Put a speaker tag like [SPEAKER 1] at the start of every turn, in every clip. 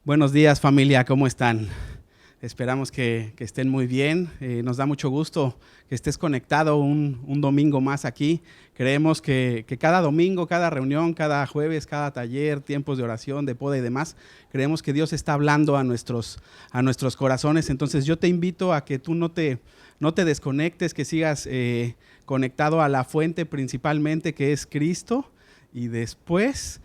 [SPEAKER 1] Buenos días, familia, ¿cómo están? Esperamos que estén muy bien. Nos da mucho gusto que estés conectado un domingo más aquí. Creemos que cada domingo, cada reunión, cada jueves, cada taller, tiempos de oración, de poda y demás, creemos que Dios está hablando a nuestros corazones. Entonces yo te invito a que tú no te desconectes, que sigas conectado a la fuente principalmente, que es Cristo, y después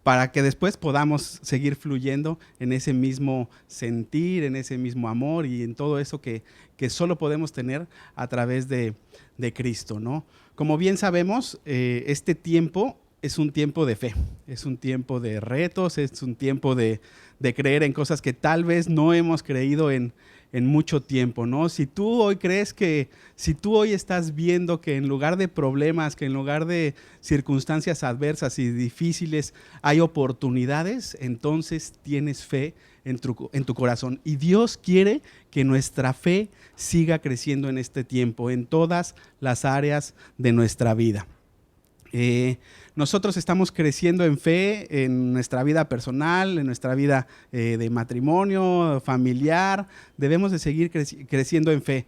[SPEAKER 1] para que después podamos seguir fluyendo en ese mismo sentir, en ese mismo amor y en todo eso que solo podemos tener a través de Cristo, ¿no? Como bien sabemos, este tiempo es un tiempo de fe, es un tiempo de retos, es un tiempo de creer en cosas que tal vez no hemos creído en mucho tiempo, ¿no? Si tú hoy estás viendo que en lugar de problemas, que en lugar de circunstancias adversas y difíciles hay oportunidades, entonces tienes fe en tu corazón. Y Dios quiere que nuestra fe siga creciendo en este tiempo, en todas las áreas de nuestra vida. Nosotros estamos creciendo en fe en nuestra vida personal, en nuestra vida de matrimonio, familiar. Debemos de seguir creciendo en fe,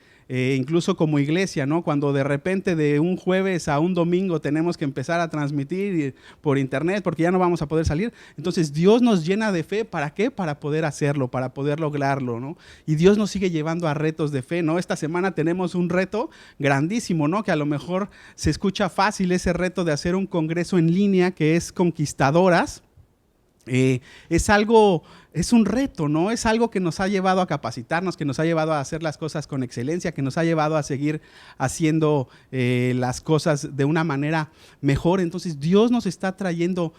[SPEAKER 1] incluso como iglesia, ¿no? Cuando de repente de un jueves a un domingo tenemos que empezar a transmitir por internet porque ya no vamos a poder salir. Entonces Dios nos llena de fe, ¿para qué? Para poder hacerlo, para poder lograrlo, ¿no? Y Dios nos sigue llevando a retos de fe, ¿no? Esta semana tenemos un reto grandísimo, ¿no? Que a lo mejor se escucha fácil, ese reto de hacer un congreso en línea que es Conquistadoras. Es un reto, ¿no? Es algo que nos ha llevado a capacitarnos, que nos ha llevado a hacer las cosas con excelencia, que nos ha llevado a seguir haciendo las cosas de una manera mejor. Entonces Dios nos está trayendo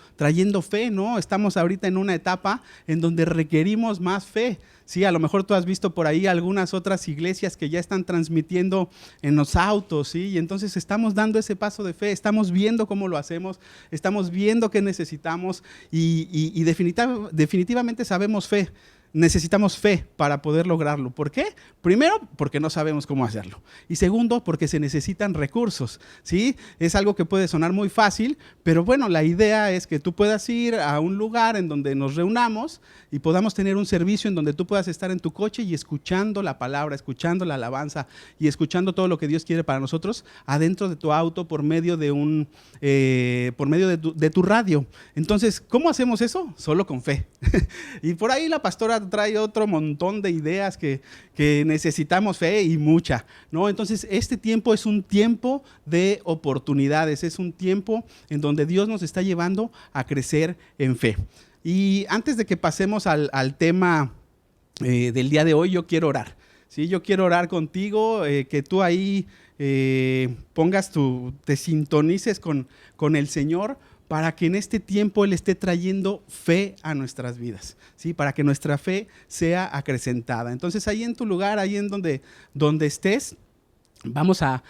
[SPEAKER 1] fe, ¿no? Estamos ahorita en una etapa en donde requerimos más fe. Sí, a lo mejor tú has visto por ahí algunas otras iglesias que ya están transmitiendo en los autos, ¿sí? Y entonces estamos dando ese paso de fe, estamos viendo cómo lo hacemos, estamos viendo qué necesitamos y definitivamente sabemos fe. Necesitamos fe para poder lograrlo. ¿Por qué? Primero, porque no sabemos cómo hacerlo. Y segundo, porque se necesitan recursos, ¿sí? Es algo que puede sonar muy fácil, pero bueno, la idea es que tú puedas ir a un lugar en donde nos reunamos y podamos tener un servicio en donde tú puedas estar en tu coche y escuchando la palabra, escuchando la alabanza y escuchando todo lo que Dios quiere para nosotros adentro de tu auto por medio de de tu radio. Entonces, ¿cómo hacemos eso? Solo con fe. Y por ahí la pastora trae otro montón de ideas que necesitamos fe y mucha, ¿no? Entonces, este tiempo es un tiempo de oportunidades, es un tiempo en donde Dios nos está llevando a crecer en fe. Y antes de que pasemos al tema del día de hoy, yo quiero orar, ¿sí? Yo quiero orar contigo, que tú ahí te sintonices con el Señor, para que en este tiempo Él esté trayendo fe a nuestras vidas, ¿sí? Para que nuestra fe sea acrecentada. Entonces ahí en tu lugar, ahí en donde estés, vamos a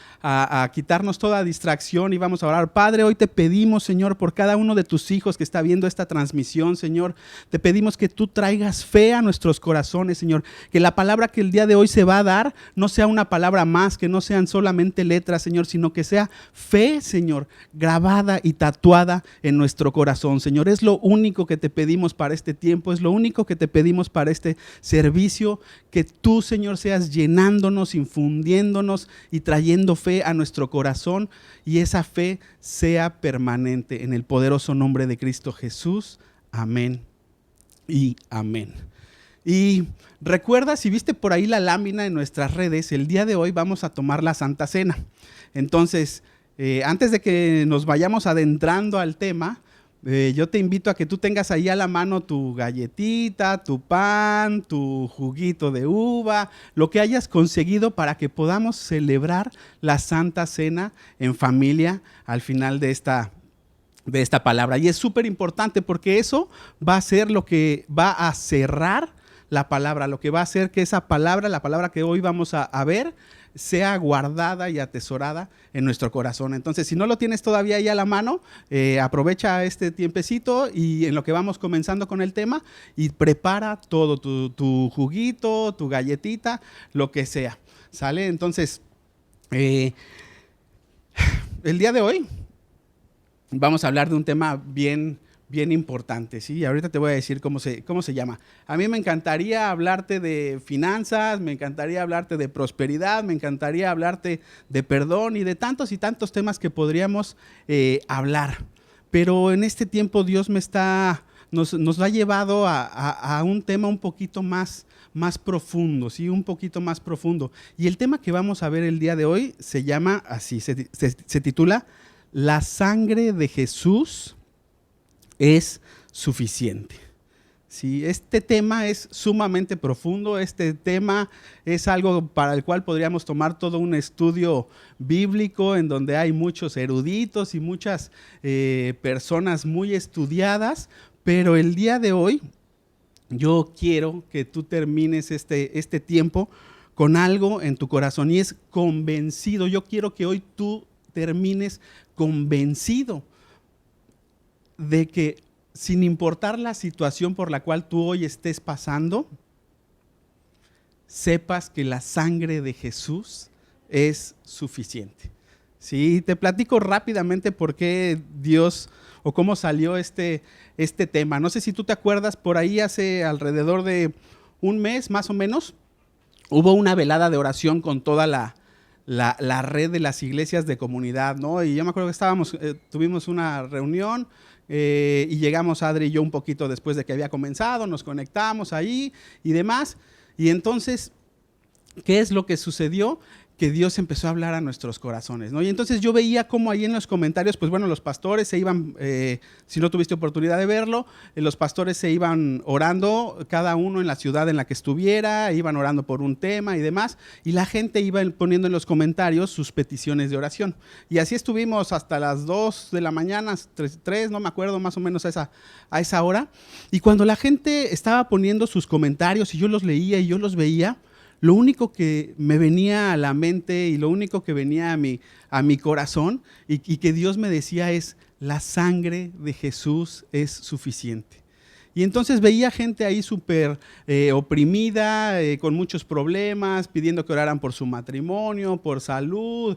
[SPEAKER 1] quitarnos toda distracción y vamos a orar. Padre, hoy te pedimos, Señor, por cada uno de tus hijos que está viendo esta transmisión, Señor. Te pedimos que tú traigas fe a nuestros corazones, Señor. Que la palabra que el día de hoy se va a dar no sea una palabra más, que no sean solamente letras, Señor, sino que sea fe, Señor, grabada y tatuada en nuestro corazón, Señor. Es lo único que te pedimos para este tiempo, es lo único que te pedimos para este servicio. Que tú, Señor, seas llenándonos, infundiéndonos y trayendo fe a nuestro corazón, y esa fe sea permanente en el poderoso nombre de Cristo Jesús. Amén y amén. Y recuerda, si viste por ahí la lámina en nuestras redes, el día de hoy vamos a tomar la Santa Cena. Entonces, antes de que nos vayamos adentrando al tema, yo te invito a que tú tengas ahí a la mano tu galletita, tu pan, tu juguito de uva, lo que hayas conseguido para que podamos celebrar la Santa Cena en familia al final de esta palabra. Y es súper importante porque eso va a ser lo que va a cerrar la palabra, lo que va a hacer que esa palabra, la palabra que hoy vamos a ver, sea guardada y atesorada en nuestro corazón. Entonces, si no lo tienes todavía ahí a la mano, aprovecha este tiempecito y en lo que vamos comenzando con el tema, y prepara todo, tu juguito, tu galletita, lo que sea, ¿sale? Entonces, el día de hoy vamos a hablar de un tema bien bien importante, ¿sí? Ahorita te voy a decir cómo se llama. A mí me encantaría hablarte de finanzas, me encantaría hablarte de prosperidad, me encantaría hablarte de perdón y de tantos y tantos temas que podríamos hablar. Pero en este tiempo Dios nos ha llevado a un tema un poquito más profundo, ¿sí? Un poquito más profundo. Y el tema que vamos a ver el día de hoy se llama así, se titula La sangre de Jesús es suficiente. Sí, este tema es sumamente profundo, este tema es algo para el cual podríamos tomar todo un estudio bíblico en donde hay muchos eruditos y muchas personas muy estudiadas, pero el día de hoy yo quiero que tú termines este tiempo con algo en tu corazón y es convencido. Yo quiero que hoy tú termines convencido de que sin importar la situación por la cual tú hoy estés pasando, sepas que la sangre de Jesús es suficiente. Sí, te platico rápidamente por qué Dios o cómo salió este tema. No sé si tú te acuerdas, por ahí hace alrededor de un mes más o menos, hubo una velada de oración con toda la red de las iglesias de comunidad, ¿no? Y yo me acuerdo que tuvimos una reunión y llegamos Adri y yo un poquito después de que había comenzado, nos conectamos ahí y demás. Y entonces, ¿qué es lo que sucedió? Que Dios empezó a hablar a nuestros corazones, ¿no? Y entonces yo veía cómo ahí en los comentarios, pues bueno, los pastores se iban, si no tuviste oportunidad de verlo, los pastores se iban orando, cada uno en la ciudad en la que estuviera, iban orando por un tema y demás, y la gente iba poniendo en los comentarios sus peticiones de oración. Y así estuvimos hasta las 2 de la mañana, 3, no me acuerdo, más o menos a esa hora. Y cuando la gente estaba poniendo sus comentarios y yo los leía y yo los veía, lo único que me venía a la mente y lo único que venía a mi corazón y que Dios me decía es, la sangre de Jesús es suficiente. Y entonces veía gente ahí súper oprimida, con muchos problemas, pidiendo que oraran por su matrimonio, por salud,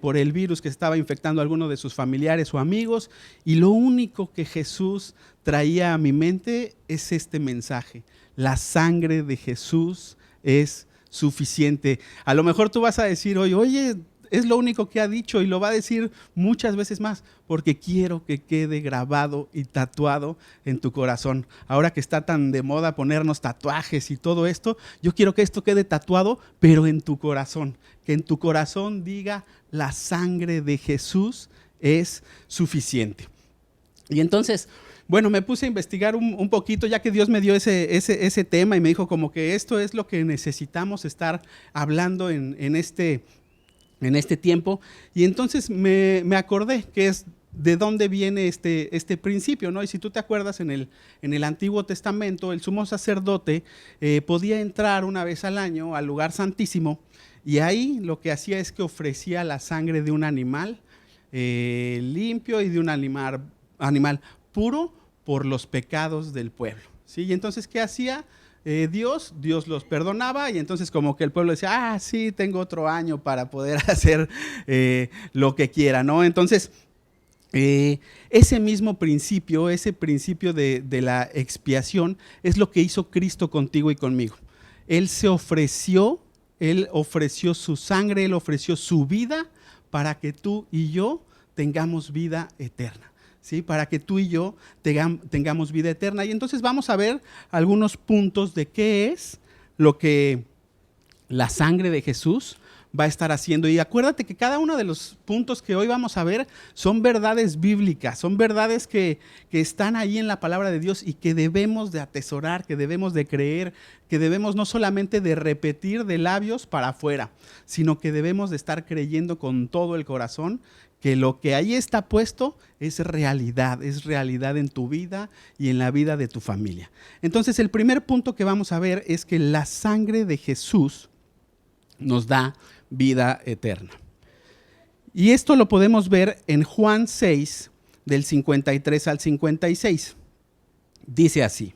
[SPEAKER 1] por el virus que estaba infectando a alguno de sus familiares o amigos. Y lo único que Jesús traía a mi mente es este mensaje, la sangre de Jesús es suficiente. A lo mejor tú vas a decir hoy, oye, es lo único que ha dicho y lo va a decir muchas veces más, porque quiero que quede grabado y tatuado en tu corazón. Ahora que está tan de moda ponernos tatuajes y todo esto, yo quiero que esto quede tatuado, pero en tu corazón, que en tu corazón diga, la sangre de Jesús es suficiente. Y entonces, bueno, me puse a investigar un poquito, ya que Dios me dio ese tema y me dijo como que esto es lo que necesitamos estar hablando en este tiempo. Y entonces me acordé que es de dónde viene este principio, ¿no? Y si tú te acuerdas, en el Antiguo Testamento, el sumo sacerdote podía entrar una vez al año al lugar santísimo y ahí lo que hacía es que ofrecía la sangre de un animal limpio y de un animal puro por los pecados del pueblo, ¿sí? Y entonces, ¿qué hacía Dios? Dios los perdonaba y entonces como que el pueblo decía, sí, tengo otro año para poder hacer lo que quiera, ¿no? Entonces, ese mismo principio, ese principio de la expiación es lo que hizo Cristo contigo y conmigo. Él ofreció su sangre, Él ofreció su vida para que tú y yo tengamos vida eterna. ¿Sí? Para que tú y yo tengamos vida eterna. Y entonces vamos a ver algunos puntos de qué es lo que la sangre de Jesús va a estar haciendo. Y acuérdate que cada uno de los puntos que hoy vamos a ver son verdades bíblicas, son verdades que están ahí en la palabra de Dios y que debemos de atesorar, que debemos de creer, que debemos no solamente de repetir de labios para afuera, sino que debemos de estar creyendo con todo el corazón que lo que ahí está puesto es realidad en tu vida y en la vida de tu familia. Entonces, el primer punto que vamos a ver es que la sangre de Jesús nos da vida eterna. Y esto lo podemos ver en Juan 6, del 53 al 56. Dice así: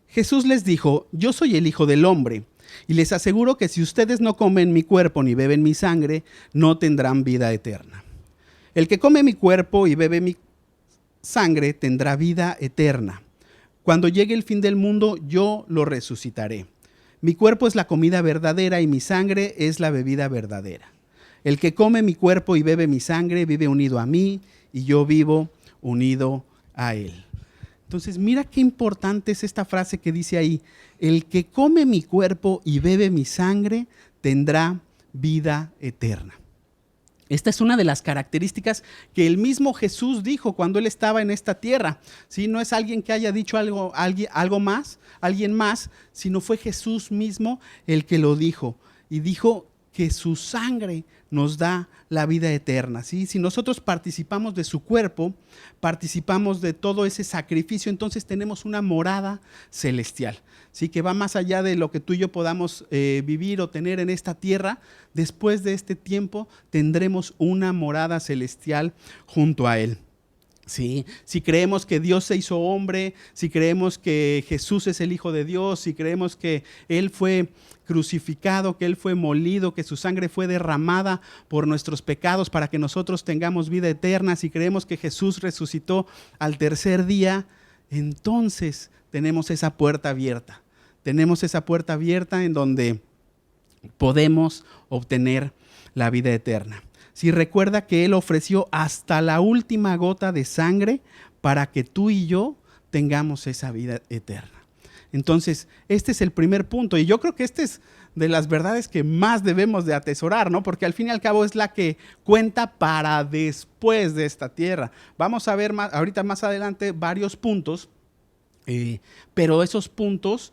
[SPEAKER 1] Jesús les dijo, yo soy el Hijo del Hombre, y les aseguro que si ustedes no comen mi cuerpo ni beben mi sangre, no tendrán vida eterna. El que come mi cuerpo y bebe mi sangre tendrá vida eterna. Cuando llegue el fin del mundo, yo lo resucitaré. Mi cuerpo es la comida verdadera y mi sangre es la bebida verdadera. El que come mi cuerpo y bebe mi sangre vive unido a mí y yo vivo unido a él. Entonces, mira qué importante es esta frase que dice ahí: el que come mi cuerpo y bebe mi sangre tendrá vida eterna. Esta es una de las características que el mismo Jesús dijo cuando él estaba en esta tierra. ¿Sí? No es alguien que haya dicho alguien más, sino fue Jesús mismo el que lo dijo. Y dijo que su sangre nos da la vida eterna. ¿Sí? Si nosotros participamos de su cuerpo, participamos de todo ese sacrificio, entonces tenemos una morada celestial, ¿sí? Que va más allá de lo que tú y yo podamos vivir o tener en esta tierra. Después de este tiempo tendremos una morada celestial junto a él. Sí, si creemos que Dios se hizo hombre, si creemos que Jesús es el Hijo de Dios, si creemos que Él fue crucificado, que Él fue molido, que su sangre fue derramada por nuestros pecados para que nosotros tengamos vida eterna, si creemos que Jesús resucitó al tercer día, entonces tenemos esa puerta abierta. Tenemos esa puerta abierta en donde podemos obtener la vida eterna. Si recuerda que Él ofreció hasta la última gota de sangre para que tú y yo tengamos esa vida eterna. Entonces, este es el primer punto. Y yo creo que este es de las verdades que más debemos de atesorar, ¿no? Porque al fin y al cabo es la que cuenta para después de esta tierra. Vamos a ver ahorita más adelante varios puntos, pero esos puntos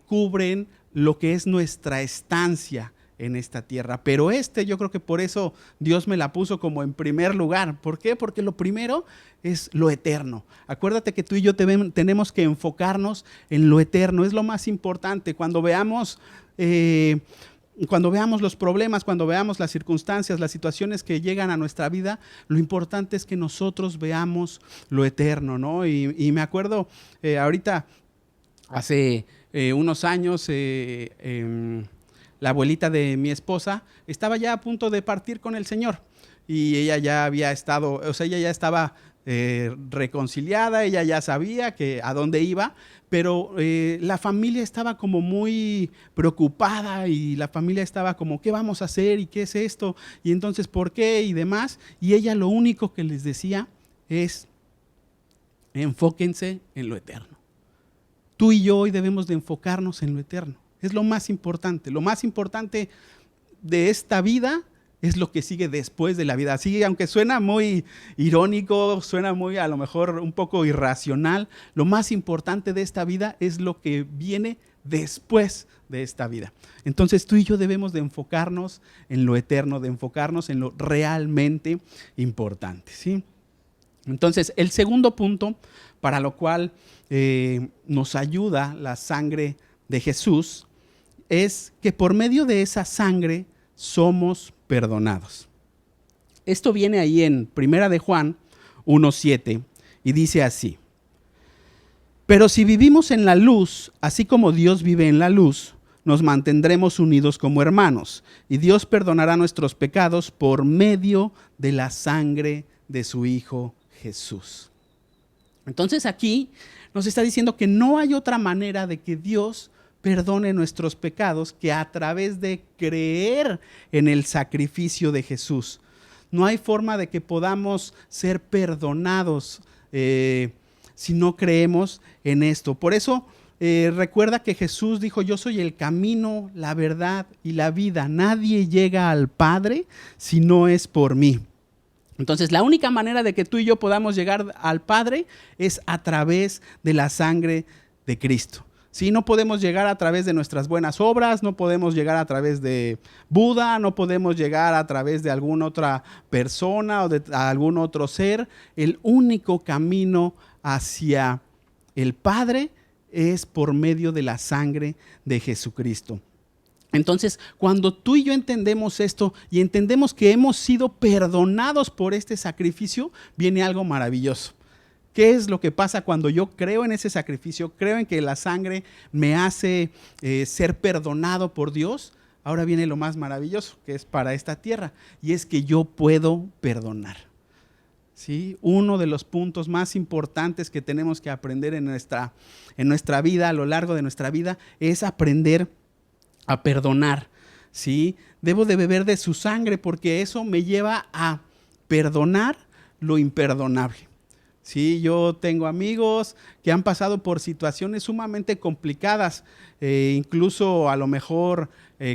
[SPEAKER 1] cubren lo que es nuestra estancia en esta tierra. Pero yo creo que por eso Dios me la puso como en primer lugar. ¿Por qué? Porque lo primero es lo eterno. Acuérdate que tú y yo tenemos que enfocarnos en lo eterno. Es lo más importante. Cuando veamos los problemas, cuando veamos las circunstancias, las situaciones que llegan a nuestra vida, lo importante es que nosotros veamos lo eterno, ¿no? Y me acuerdo ahorita, hace unos años, la abuelita de mi esposa estaba ya a punto de partir con el Señor y ella ya había estado, ella ya estaba reconciliada, ella ya sabía a dónde iba, pero la familia estaba como muy preocupada y la familia estaba como, ¿qué vamos a hacer? ¿Y qué es esto? Y entonces, ¿por qué? Y demás. Y ella lo único que les decía es: enfóquense en lo eterno. Tú y yo hoy debemos de enfocarnos en lo eterno. Es lo más importante. Lo más importante de esta vida es lo que sigue después de la vida. Así, aunque suena muy irónico, suena muy a lo mejor un poco irracional, lo más importante de esta vida es lo que viene después de esta vida. Entonces tú y yo debemos de enfocarnos en lo eterno, de enfocarnos en lo realmente importante, ¿sí? Entonces, el segundo punto para lo cual nos ayuda la sangre de Jesús es que por medio de esa sangre somos perdonados. Esto viene ahí en 1 de Juan 1:7 y dice así: pero si vivimos en la luz, así como Dios vive en la luz, nos mantendremos unidos como hermanos y Dios perdonará nuestros pecados por medio de la sangre de su Hijo Jesús. Entonces aquí nos está diciendo que no hay otra manera de que Dios perdone nuestros pecados que a través de creer en el sacrificio de Jesús. No hay forma de que podamos ser perdonados si no creemos en esto. Por eso recuerda que Jesús dijo: yo soy el camino, la verdad y la vida. Nadie llega al Padre si no es por mí. Entonces, la única manera de que tú y yo podamos llegar al Padre es a través de la sangre de Cristo. ¿Sí? No podemos llegar a través de nuestras buenas obras, no podemos llegar a través de Buda, no podemos llegar a través de alguna otra persona o de algún otro ser. El único camino hacia el Padre es por medio de la sangre de Jesucristo. Entonces, cuando tú y yo entendemos esto y entendemos que hemos sido perdonados por este sacrificio, viene algo maravilloso. ¿Qué es lo que pasa cuando yo creo en ese sacrificio? Creo en que la sangre me hace ser perdonado por Dios. Ahora viene lo más maravilloso, que es para esta tierra, y es que yo puedo perdonar. ¿sí? Uno de los puntos más importantes que tenemos que aprender en nuestra vida, a lo largo de nuestra vida, es aprender a perdonar, ¿sí? Debo de beber de su sangre porque eso me lleva a perdonar lo imperdonable. Sí, yo tengo amigos que han pasado por situaciones sumamente complicadas, incluso a lo mejor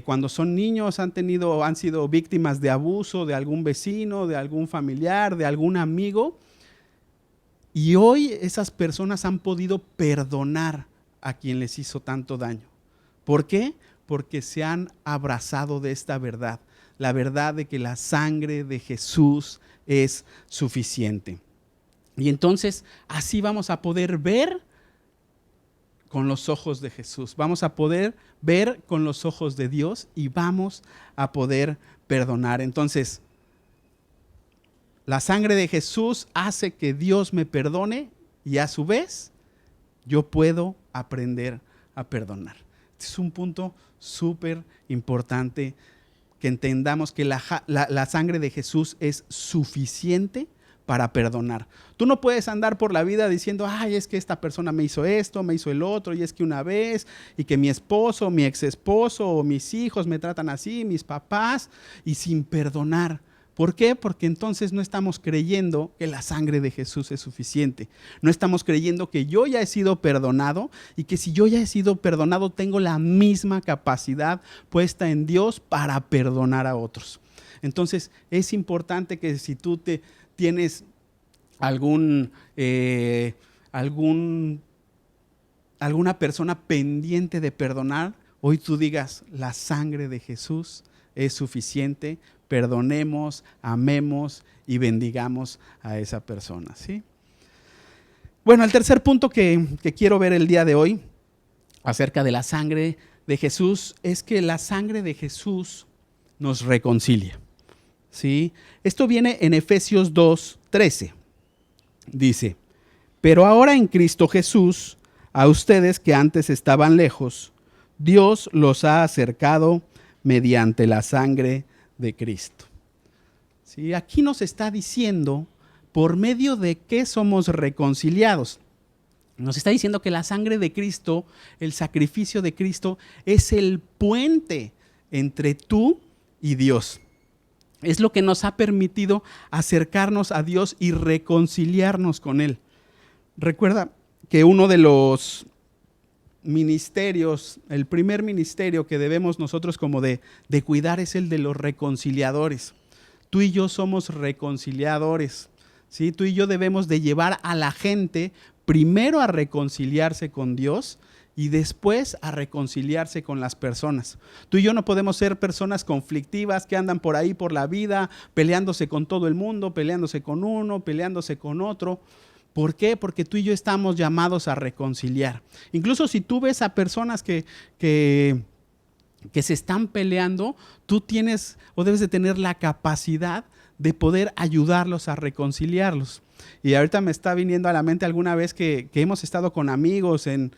[SPEAKER 1] cuando son niños han sido víctimas de abuso de algún vecino, de algún familiar, de algún amigo, y hoy esas personas han podido perdonar a quien les hizo tanto daño. ¿Por qué? Porque se han abrazado de esta verdad, la verdad de que la sangre de Jesús es suficiente. Y entonces así vamos a poder ver con los ojos de Jesús, vamos a poder ver con los ojos de Dios y vamos a poder perdonar. Entonces, la sangre de Jesús hace que Dios me perdone y a su vez yo puedo aprender a perdonar. Este es un punto súper importante, que entendamos que la sangre de Jesús es suficiente para perdonar. Tú no puedes andar por la vida diciendo, ay, es que esta persona me hizo esto, me hizo el otro, y es que una vez, y que mi esposo, mi ex esposo, o mis hijos me tratan así, mis papás, y sin perdonar. ¿Por qué? Porque entonces no estamos creyendo que la sangre de Jesús es suficiente. No estamos creyendo que yo ya he sido perdonado y que si yo ya he sido perdonado tengo la misma capacidad puesta en Dios para perdonar a otros. Entonces es importante que si tú tienes alguna persona pendiente de perdonar, hoy tú digas, la sangre de Jesús es suficiente. Perdonemos, amemos y bendigamos a esa persona, ¿sí? Bueno, el tercer punto que quiero ver el día de hoy acerca de la sangre de Jesús es que la sangre de Jesús nos reconcilia, ¿sí? Esto viene en Efesios 2:13. Dice, pero ahora en Cristo Jesús, a ustedes que antes estaban lejos, Dios los ha acercado mediante la sangre de Cristo. ¿Sí? Aquí nos está diciendo por medio de qué somos reconciliados. Nos está diciendo que la sangre de Cristo, el sacrificio de Cristo, es el puente entre tú y Dios. Es lo que nos ha permitido acercarnos a Dios y reconciliarnos con Él. Recuerda que uno de los ministerios, el primer ministerio que debemos nosotros como de cuidar es el de los reconciliadores. Tú y yo somos reconciliadores, ¿sí? Tú y yo debemos de llevar a la gente primero a reconciliarse con Dios y después a reconciliarse con las personas. Tú y yo no podemos ser personas conflictivas que andan por ahí por la vida peleándose con todo el mundo, peleándose con uno, peleándose con otro. ¿Por qué? Porque tú y yo estamos llamados a reconciliar. Incluso si tú ves a personas que se están peleando, tú tienes o debes de tener la capacidad de poder ayudarlos a reconciliarlos. Y ahorita me está viniendo a la mente alguna vez que hemos estado con amigos en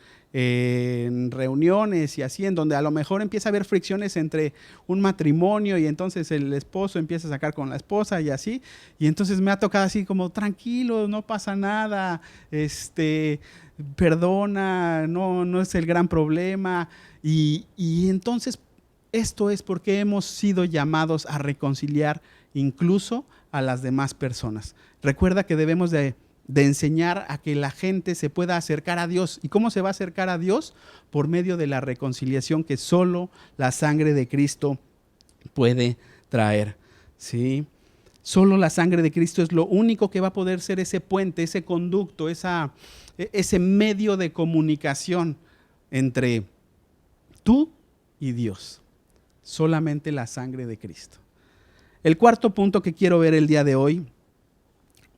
[SPEAKER 1] reuniones y así, en donde a lo mejor empieza a haber fricciones entre un matrimonio y entonces el esposo empieza a sacar con la esposa y así, y entonces me ha tocado así como, tranquilo, no pasa nada, perdona, no es el gran problema, y entonces esto es porque hemos sido llamados a reconciliar incluso a las demás personas. Recuerda que debemos de enseñar a que la gente se pueda acercar a Dios. ¿Y cómo se va a acercar a Dios? Por medio de la reconciliación que solo la sangre de Cristo puede traer, ¿sí? Solo la sangre de Cristo es lo único que va a poder ser ese puente, ese conducto, ese medio de comunicación entre tú y Dios. Solamente la sangre de Cristo. El cuarto punto que quiero ver el día de hoy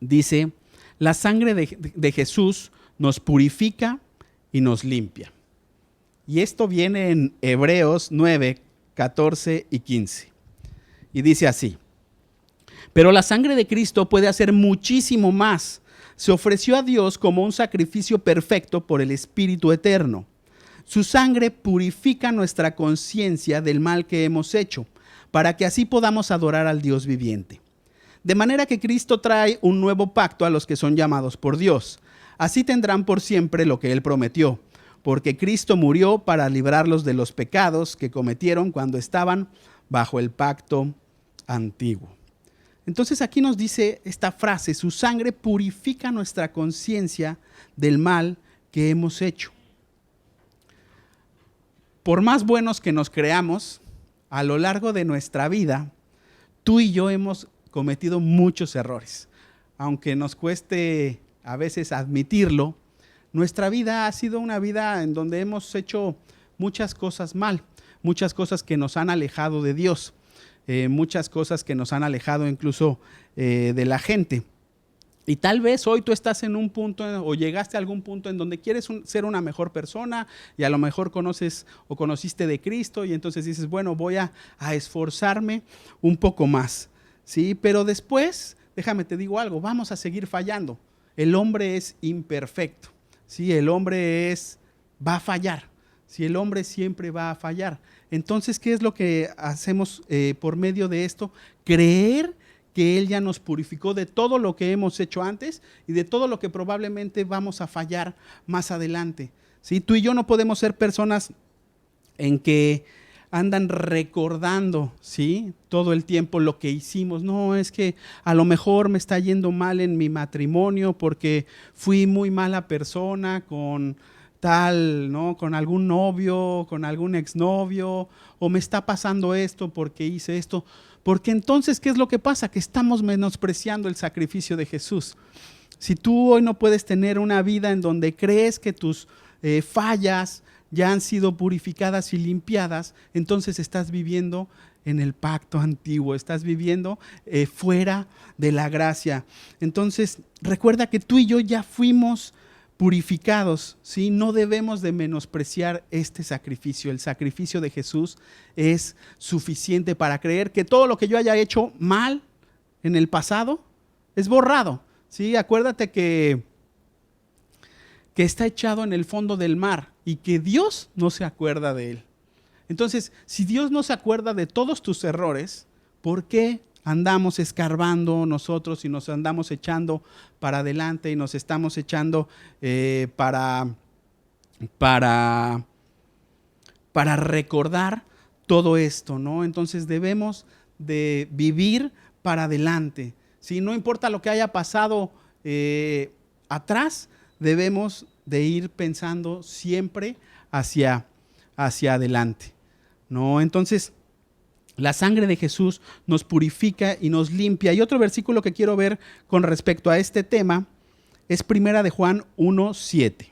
[SPEAKER 1] dice, la sangre de Jesús nos purifica y nos limpia. Y esto viene en Hebreos 9, 14 y 15. Y dice así, pero la sangre de Cristo puede hacer muchísimo más. Se ofreció a Dios como un sacrificio perfecto por el Espíritu Eterno. Su sangre purifica nuestra conciencia del mal que hemos hecho, para que así podamos adorar al Dios viviente. De manera que Cristo trae un nuevo pacto a los que son llamados por Dios. Así tendrán por siempre lo que Él prometió, porque Cristo murió para librarlos de los pecados que cometieron cuando estaban bajo el pacto antiguo. Entonces aquí nos dice esta frase: su sangre purifica nuestra conciencia del mal que hemos hecho. Por más buenos que nos creamos, a lo largo de nuestra vida, tú y yo hemos cometido muchos errores. Aunque nos cueste a veces admitirlo, nuestra vida ha sido una vida en donde hemos hecho muchas cosas mal, muchas cosas que nos han alejado de Dios. Muchas cosas que nos han alejado incluso de la gente. Y tal vez hoy tú estás en un punto o llegaste a algún punto en donde quieres ser una mejor persona y a lo mejor conoces o conociste de Cristo y entonces dices, bueno, voy a esforzarme un poco más, ¿sí? Pero después, déjame te digo algo, vamos a seguir fallando. El hombre es imperfecto, ¿sí? El hombre va a fallar, ¿sí? El hombre siempre va a fallar. Entonces, ¿qué es lo que hacemos por medio de esto? Creer que Él ya nos purificó de todo lo que hemos hecho antes y de todo lo que probablemente vamos a fallar más adelante. ¿Sí? Tú y yo no podemos ser personas en que andan recordando, ¿sí?, todo el tiempo lo que hicimos. No, es que a lo mejor me está yendo mal en mi matrimonio porque fui muy mala persona con tal, ¿no?, con algún novio, con algún exnovio, o me está pasando esto porque hice esto. Porque entonces, ¿qué es lo que pasa? Que estamos menospreciando el sacrificio de Jesús. Si tú hoy no puedes tener una vida en donde crees que tus fallas ya han sido purificadas y limpiadas, entonces estás viviendo en el pacto antiguo, estás viviendo fuera de la gracia. Entonces, recuerda que tú y yo ya fuimos purificados, ¿sí? No debemos de menospreciar este sacrificio. El sacrificio de Jesús es suficiente para creer que todo lo que yo haya hecho mal en el pasado es borrado, ¿sí? Acuérdate que está echado en el fondo del mar y que Dios no se acuerda de él. Entonces, si Dios no se acuerda de todos tus errores, ¿por qué andamos escarbando nosotros y nos andamos echando para adelante y nos estamos echando para recordar todo esto, ¿no? Entonces debemos de vivir para adelante, ¿sí? No importa lo que haya pasado atrás, debemos de ir pensando siempre hacia adelante, ¿no? Entonces, la sangre de Jesús nos purifica y nos limpia. Y otro versículo que quiero ver con respecto a este tema es 1 de Juan 1:7.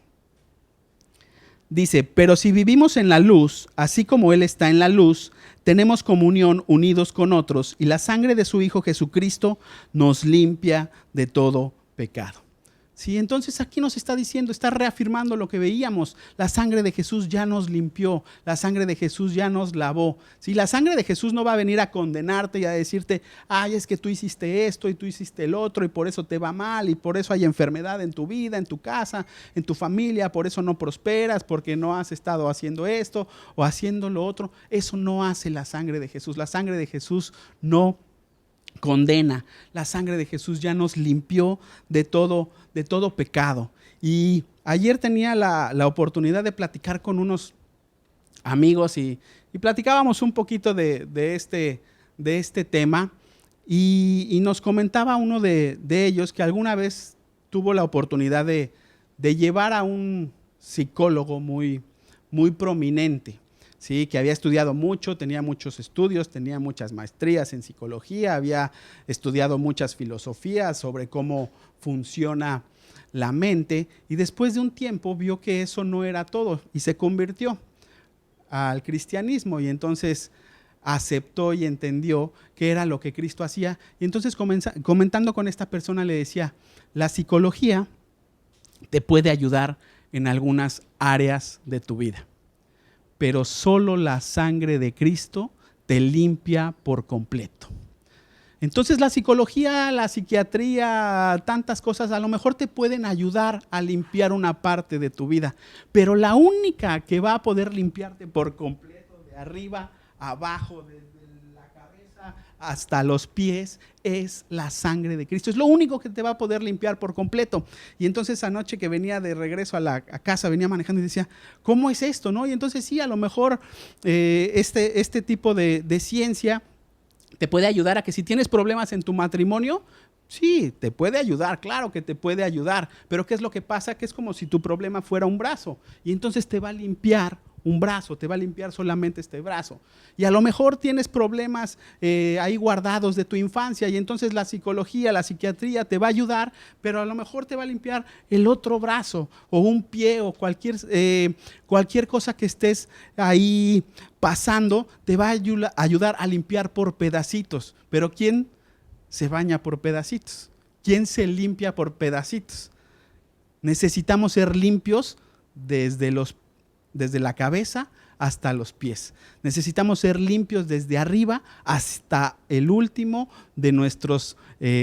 [SPEAKER 1] Dice, pero si vivimos en la luz, así como Él está en la luz, tenemos comunión unidos con otros y la sangre de su Hijo Jesucristo nos limpia de todo pecado. Sí, entonces aquí nos está diciendo, está reafirmando lo que veíamos. La sangre de Jesús ya nos limpió, la sangre de Jesús ya nos lavó. Sí, la sangre de Jesús no va a venir a condenarte y a decirte, ay, es que tú hiciste esto y tú hiciste el otro y por eso te va mal y por eso hay enfermedad en tu vida, en tu casa, en tu familia, por eso no prosperas, porque no has estado haciendo esto o haciendo lo otro. Eso no hace la sangre de Jesús. La sangre de Jesús no condena. La sangre de Jesús ya nos limpió de todo pecado. Y ayer tenía la oportunidad de platicar con unos amigos y platicábamos un poquito de este tema y nos comentaba uno de ellos que alguna vez tuvo la oportunidad de llevar a un psicólogo muy prominente, ¿sí? Que había estudiado mucho, tenía muchos estudios, tenía muchas maestrías en psicología, había estudiado muchas filosofías sobre cómo funciona la mente y después de un tiempo vio que eso no era todo y se convirtió al cristianismo y entonces aceptó y entendió qué era lo que Cristo hacía. Y entonces comentando con esta persona le decía, la psicología te puede ayudar en algunas áreas de tu vida, pero solo la sangre de Cristo te limpia por completo. Entonces la psicología, la psiquiatría, tantas cosas a lo mejor te pueden ayudar a limpiar una parte de tu vida, pero la única que va a poder limpiarte por completo, de arriba a abajo, desde la cabeza hasta los pies es la sangre de Cristo. Es lo único que te va a poder limpiar por completo. Y entonces anoche que venía de regreso a casa, venía manejando y decía, ¿cómo es esto? ¿No? Y entonces sí, a lo mejor este tipo de ciencia te puede ayudar a que si tienes problemas en tu matrimonio, sí, te puede ayudar, claro que te puede ayudar, pero ¿qué es lo que pasa? Que es como si tu problema fuera un brazo y entonces te va a limpiar un brazo, te va a limpiar solamente este brazo. Y a lo mejor tienes problemas ahí guardados de tu infancia y entonces la psicología, la psiquiatría te va a ayudar, pero a lo mejor te va a limpiar el otro brazo o un pie o cualquier cosa que estés ahí pasando, te va a ayudar a limpiar por pedacitos. Pero ¿quién se baña por pedacitos? ¿Quién se limpia por pedacitos? Necesitamos ser limpios desde la cabeza hasta los pies. Necesitamos ser limpios desde arriba hasta el último de nuestras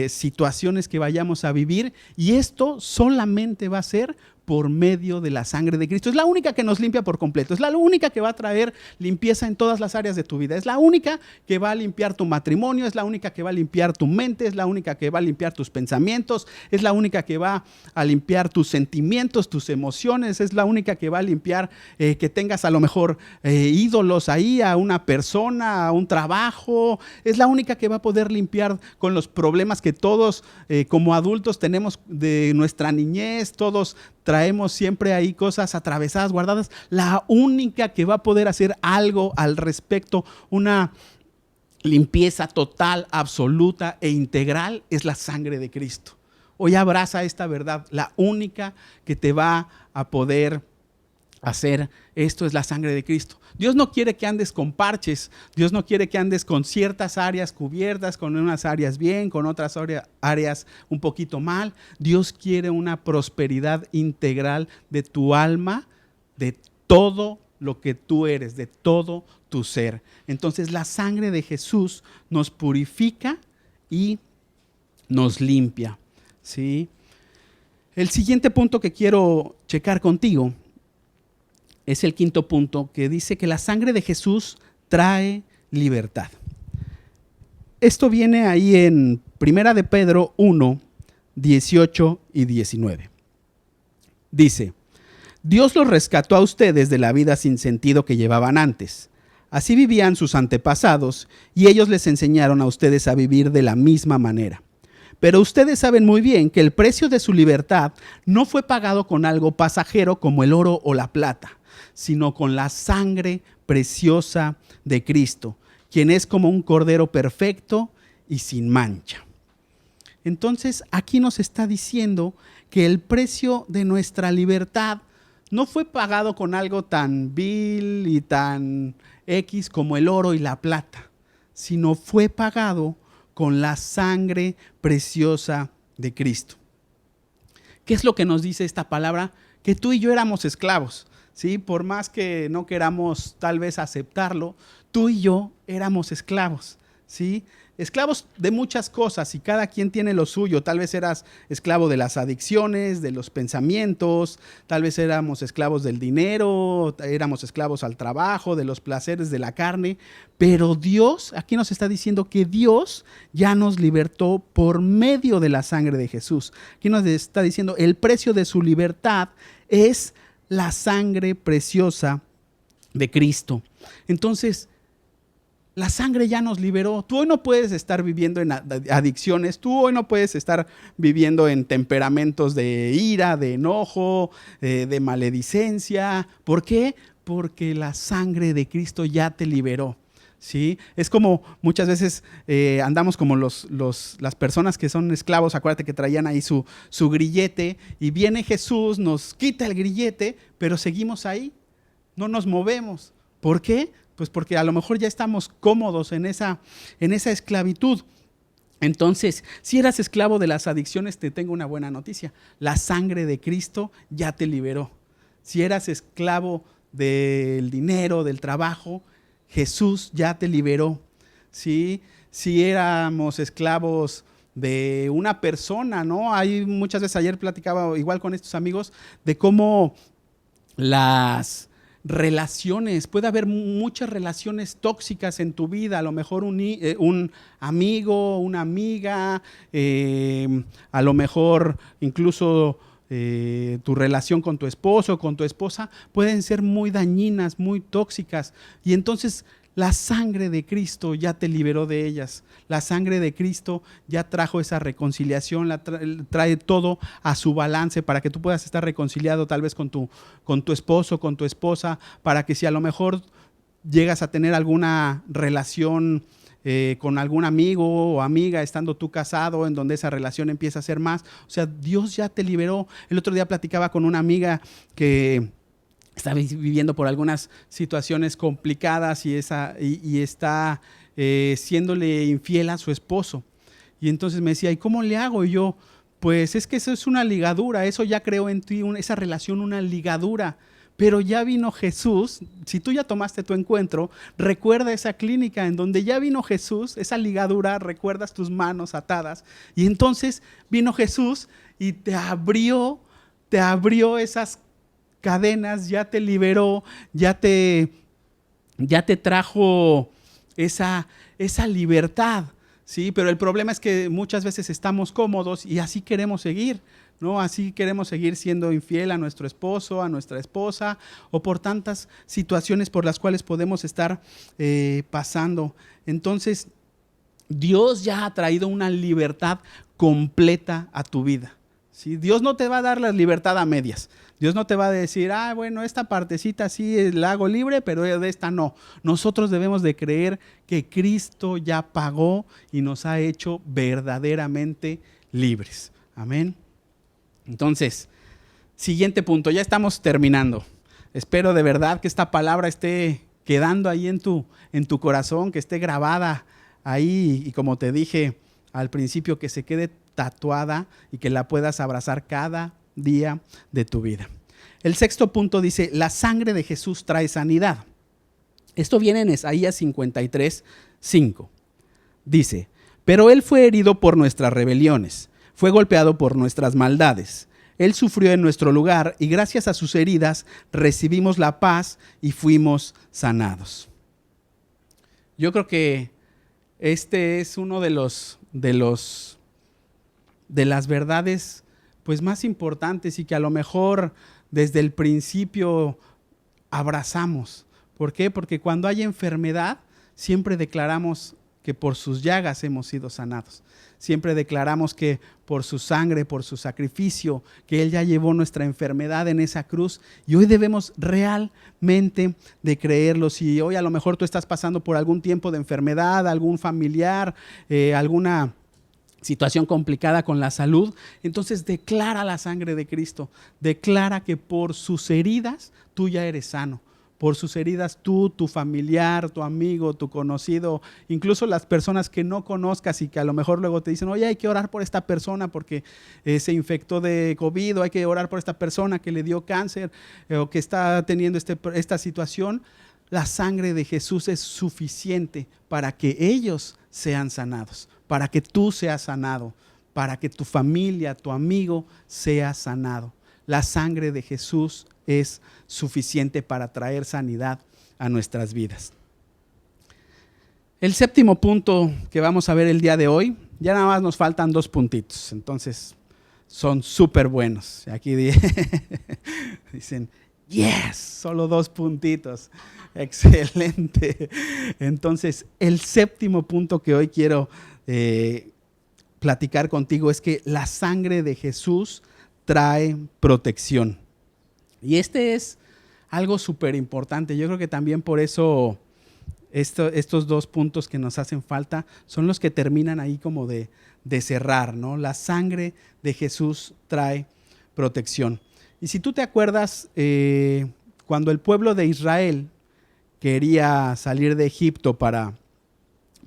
[SPEAKER 1] situaciones que vayamos a vivir, y esto solamente va a ser por medio de la sangre de Cristo. Es la única que nos limpia por completo, es la única que va a traer limpieza en todas las áreas de tu vida, es la única que va a limpiar tu matrimonio, es la única que va a limpiar tu mente, es la única que va a limpiar tus pensamientos, es la única que va a limpiar tus sentimientos, tus emociones, es la única que va a limpiar que tengas a lo mejor ídolos ahí, a una persona, a un trabajo, es la única que va a poder limpiar con los problemas que todos como adultos tenemos de nuestra niñez, todos traemos siempre ahí cosas atravesadas, guardadas. La única que va a poder hacer algo al respecto, una limpieza total, absoluta e integral, es la sangre de Cristo. Hoy abraza esta verdad. La única que te va a poder hacer esto es la sangre de Cristo. Dios no quiere que andes con parches, Dios no quiere que andes con ciertas áreas cubiertas, con unas áreas bien, con otras áreas un poquito mal. Dios quiere una prosperidad integral de tu alma, de todo lo que tú eres, de todo tu ser. Entonces la sangre de Jesús nos purifica y nos limpia, ¿sí? El siguiente punto que quiero checar contigo es el quinto punto, que dice que la sangre de Jesús trae libertad. Esto viene ahí en 1 de Pedro 1, 18 y 19. Dice, Dios los rescató a ustedes de la vida sin sentido que llevaban antes. Así vivían sus antepasados y ellos les enseñaron a ustedes a vivir de la misma manera. Pero ustedes saben muy bien que el precio de su libertad no fue pagado con algo pasajero como el oro o la plata, sino con la sangre preciosa de Cristo, quien es como un cordero perfecto y sin mancha. Entonces, aquí nos está diciendo que el precio de nuestra libertad no fue pagado con algo tan vil y tan X como el oro y la plata, sino fue pagado con la sangre preciosa de Cristo. ¿Qué es lo que nos dice esta palabra? Que tú y yo éramos esclavos. ¿Sí? Por más que no queramos tal vez aceptarlo, tú y yo éramos esclavos, ¿sí? Esclavos de muchas cosas y cada quien tiene lo suyo. Tal vez eras esclavo de las adicciones, de los pensamientos, tal vez éramos esclavos del dinero, éramos esclavos al trabajo, de los placeres de la carne, pero Dios, aquí nos está diciendo que Dios ya nos libertó por medio de la sangre de Jesús. Aquí nos está diciendo el precio de su libertad es la sangre preciosa de Cristo. Entonces, la sangre ya nos liberó. Tú hoy no puedes estar viviendo en adicciones, tú hoy no puedes estar viviendo en temperamentos de ira, de enojo, de maledicencia. ¿Por qué? Porque la sangre de Cristo ya te liberó. ¿Sí? Es como muchas veces andamos como las personas que son esclavos, acuérdate que traían ahí su grillete y viene Jesús, nos quita el grillete, pero seguimos ahí, no nos movemos. ¿Por qué? Pues porque a lo mejor ya estamos cómodos en esa esclavitud. Entonces, si eras esclavo de las adicciones, te tengo una buena noticia, la sangre de Cristo ya te liberó. Si eras esclavo del dinero, del trabajo, Jesús ya te liberó, ¿sí? Si éramos esclavos de una persona, ¿no? Hay muchas veces, ayer platicaba igual con estos amigos de cómo relaciones, puede haber muchas relaciones tóxicas en tu vida, a lo mejor un amigo, una amiga, a lo mejor incluso tu relación con tu esposo, con tu esposa, pueden ser muy dañinas, muy tóxicas, y entonces la sangre de Cristo ya te liberó de ellas. La sangre de Cristo ya trajo esa reconciliación, trae todo a su balance para que tú puedas estar reconciliado tal vez con tu esposo, con tu esposa, para que si a lo mejor llegas a tener alguna relación con algún amigo o amiga, estando tú casado, en donde esa relación empieza a ser más. O sea, Dios ya te liberó. El otro día platicaba con una amiga que está viviendo por algunas situaciones complicadas y está siéndole infiel a su esposo. Y entonces me decía, ¿y cómo le hago? Y yo, pues es que eso es una ligadura, eso ya creó en ti esa relación, una ligadura. Pero ya vino Jesús, si tú ya tomaste tu encuentro, recuerda esa clínica en donde ya vino Jesús, esa ligadura, recuerdas tus manos atadas. Y entonces vino Jesús y te abrió esas cadenas, ya te liberó, ya te trajo esa libertad, ¿sí? Pero el problema es que muchas veces estamos cómodos y así queremos seguir, ¿no? Así queremos seguir siendo infiel a nuestro esposo, a nuestra esposa, o por tantas situaciones por las cuales podemos estar pasando. Entonces, Dios ya ha traído una libertad completa a tu vida, ¿sí? Dios no te va a dar la libertad a medias. Dios no te va a decir, bueno, esta partecita sí la hago libre, pero de esta no. Nosotros debemos de creer que Cristo ya pagó y nos ha hecho verdaderamente libres. Amén. Entonces, siguiente punto, ya estamos terminando. Espero de verdad que esta palabra esté quedando ahí en tu corazón, que esté grabada ahí y como te dije al principio, que se quede tatuada y que la puedas abrazar cada día de tu vida. El sexto punto dice, la sangre de Jesús trae sanidad. Esto viene en Isaías 53, 5. Dice, pero Él fue herido por nuestras rebeliones, fue golpeado por nuestras maldades. Él sufrió en nuestro lugar y gracias a sus heridas recibimos la paz y fuimos sanados. Yo creo que este es uno de las verdades pues más importantes y que a lo mejor desde el principio abrazamos. ¿Por qué? Porque cuando hay enfermedad siempre declaramos que por sus llagas hemos sido sanados. Siempre declaramos que por su sangre, por su sacrificio, que Él ya llevó nuestra enfermedad en esa cruz y hoy debemos realmente de creerlo. Si hoy a lo mejor tú estás pasando por algún tiempo de enfermedad, algún familiar, alguna situación complicada con la salud, entonces declara la sangre de Cristo, declara que por sus heridas tú ya eres sano. Por sus heridas tú, tu familiar, tu amigo, tu conocido, incluso las personas que no conozcas y que a lo mejor luego te dicen, oye, hay que orar por esta persona porque se infectó de COVID, o hay que orar por esta persona que le dio cáncer o que está teniendo esta situación. La sangre de Jesús es suficiente para que ellos sean sanados, para que tú seas sanado, para que tu familia, tu amigo sea sanado. La sangre de Jesús es suficiente para traer sanidad a nuestras vidas. El séptimo punto que vamos a ver el día de hoy, ya nada más nos faltan 2 puntitos, entonces son súper buenos. Aquí dicen, yes, solo 2 puntitos. Excelente. Entonces, el séptimo punto que hoy quiero platicar contigo es que la sangre de Jesús trae protección. Y este es algo súper importante. Yo creo que también por eso estos 2 puntos que nos hacen falta son los que terminan ahí como de cerrar, ¿no? La sangre de Jesús trae protección. Y si tú te acuerdas, cuando el pueblo de Israel quería salir de Egipto para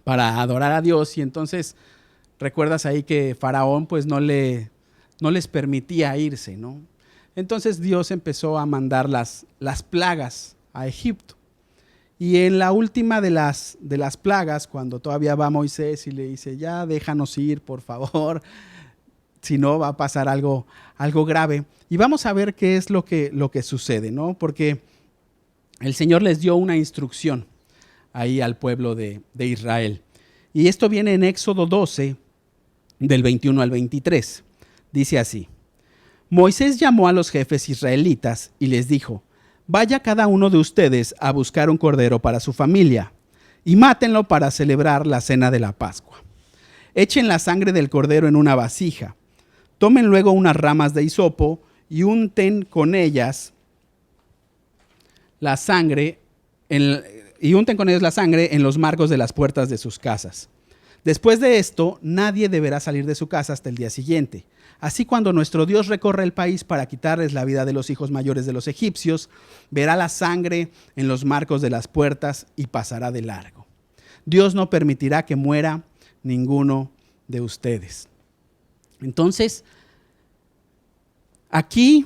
[SPEAKER 1] adorar a Dios, y entonces recuerdas ahí que Faraón pues no les permitía irse, ¿no? Entonces Dios empezó a mandar las plagas a Egipto. Y en la última de las plagas, cuando todavía va Moisés y le dice, ya déjanos ir, por favor, si no va a pasar algo grave. Y vamos a ver qué es lo que sucede, ¿no? Porque el Señor les dio una instrucción ahí al pueblo de Israel. Y esto viene en Éxodo 12, del 21 al 23. Dice así: Moisés llamó a los jefes israelitas y les dijo: vaya cada uno de ustedes a buscar un cordero para su familia y mátenlo para celebrar la cena de la Pascua. Echen la sangre del cordero en una vasija. Tomen luego unas ramas de hisopo y unten con ellas la sangre en los marcos de las puertas de sus casas. Después de esto, nadie deberá salir de su casa hasta el día siguiente. Así, cuando nuestro Dios recorre el país para quitarles la vida de los hijos mayores de los egipcios, verá la sangre en los marcos de las puertas y pasará de largo. Dios no permitirá que muera ninguno de ustedes. Entonces, aquí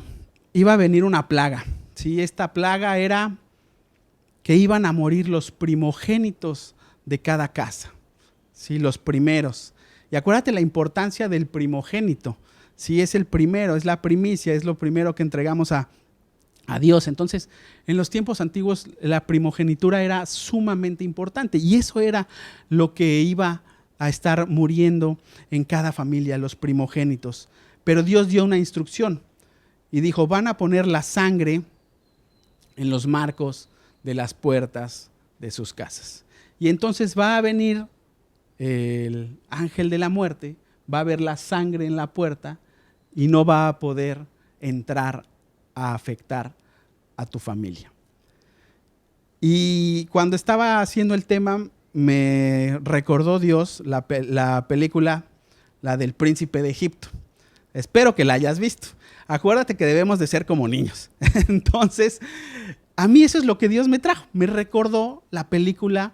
[SPEAKER 1] iba a venir una plaga. ¿Sí? Esta plaga era que iban a morir los primogénitos de cada casa. ¿Sí? Los primeros. Y acuérdate la importancia del primogénito. Si es el primero, es la primicia, es lo primero que entregamos a Dios. Entonces, en los tiempos antiguos la primogenitura era sumamente importante y eso era lo que iba a estar muriendo en cada familia, los primogénitos. Pero Dios dio una instrucción y dijo: van a poner la sangre en los marcos de las puertas de sus casas. Y entonces va a venir el ángel de la muerte, va a ver la sangre en la puerta y no va a poder entrar a afectar a tu familia. Y cuando estaba haciendo el tema, me recordó Dios la película, la del Príncipe de Egipto. Espero que la hayas visto. Acuérdate que debemos de ser como niños. Entonces, a mí eso es lo que Dios me trajo. Me recordó la película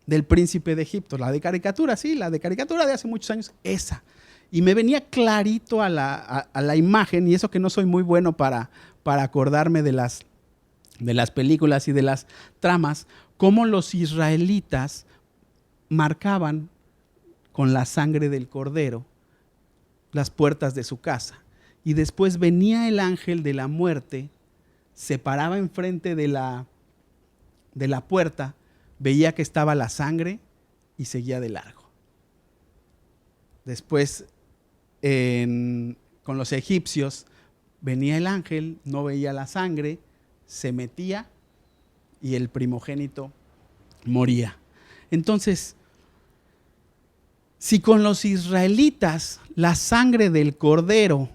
[SPEAKER 1] del Príncipe de Egipto, la de caricatura, sí, la de caricatura de hace muchos años, esa. Y me venía clarito a la imagen, y eso que no soy muy bueno para acordarme de las películas y de las tramas, cómo los israelitas marcaban con la sangre del cordero las puertas de su casa. Y después venía el ángel de la muerte, se paraba enfrente de la puerta, veía que estaba la sangre y seguía de largo. Después, con los egipcios, venía el ángel, no veía la sangre, se metía y el primogénito moría. Entonces, si con los israelitas la sangre del cordero